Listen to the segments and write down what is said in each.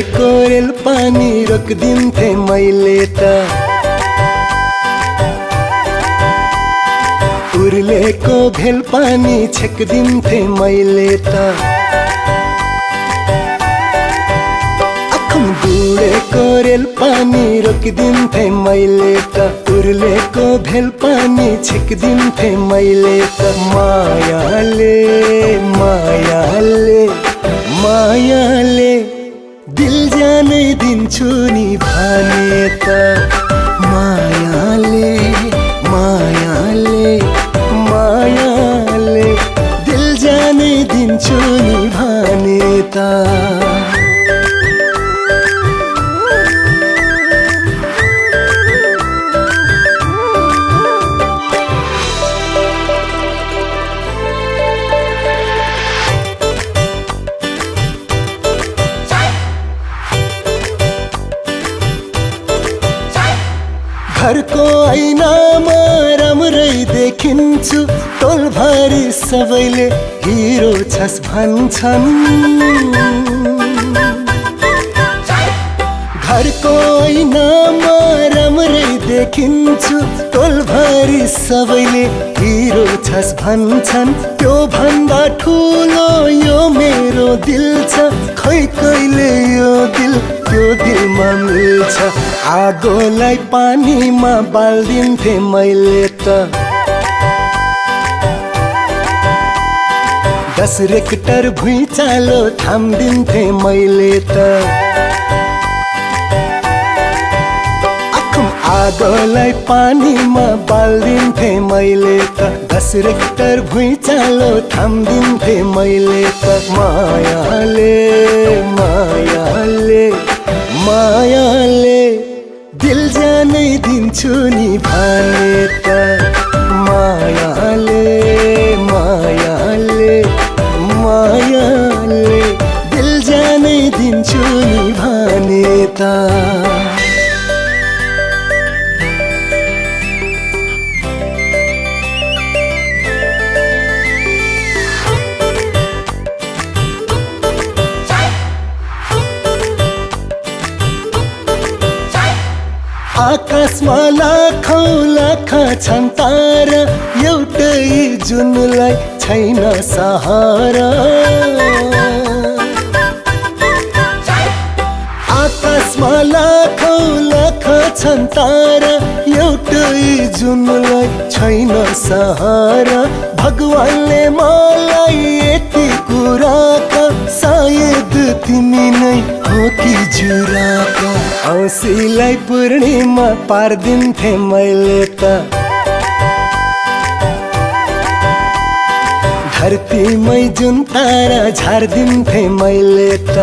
उर्लेको rail पानी रोकिदिन्थे मैले त उर्लेको भेल पानी छेकिदिन्थे मैले त आँखम बुढेको रेल पानी रोकिदिन्थे मैले त उर्लेको भेल पानी छेकिदिन्थे मैले त मायाले मायाले मायाले दिल जानै दिन्छु नि भने त मायाले मायाले मायाले दिल जानै दिन्छु नि भने त घरको ऐनामा राम्रै देखिन्छु टोलभरि सबैले हिरो छस् भन्छन् घरको ऐनामा राम्रै देखिन्छु टोलभरि सबैले हिरो छस् भन्छन् त्यो भन्दा ठुलो यो मेरो दिल छ खै कहिले यो दिल त्यो दिलमा मिल्छ आगोलाई पानीमा बाल्दिन्थे मैले त 10 रेक्टर भुइँचालो थाम्दिन्थे मैले त आगोलाई पानीमा बाल्दिन्थे मैले त 10 रेक्टर भुइँचालो थाम्दिन्थे मैले त मायाले मायाले मायाले दिल जानै दिन्छु नि भने त मायाले मायाले मायाले दिल जानै दिन्छु नि भने त आकाशमा लाखौं लाख छन् तारा एउटै जुनलाई छैन सहारा आकाशमा लाखौं लाख छन् तारा एउटै जुनलाई छैन सहारा भगवानले मलाई यति कुराका सायद तिमी नै हो कि जुराका औँसीलाई पूर्णिमा पार्दिन्थे मैले त धरतीमै जुन तारा झार्दिन्थे मैले त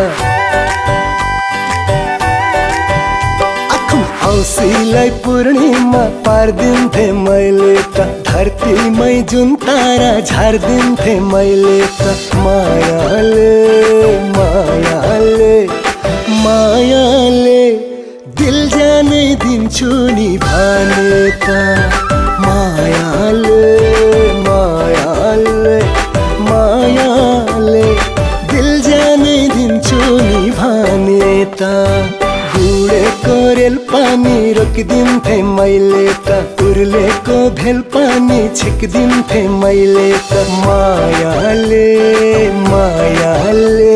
औँसीलाई पूर्णिमा पार्दिन्थे मैले त धरतीमै जुन तारा झार्दिन्थे मैले त मायाले मायाले मायाले दिल जानै दिन्छु नि भने त मायाले मायाले मायाले दिल जानै दिन्छु नि भने त बुढेको रेल पानी रोकिदिन्थे मैले त उर्लेको भेल पानी छेकिदिन्थे मैले त मायाले मायाले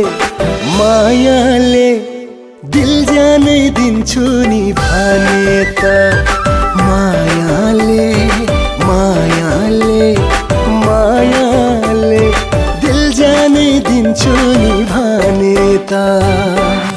मायाले दिल जानै दिन्छु नि भने त मायाले मायाले मायाले दिल जानै दिन्छु नि भने त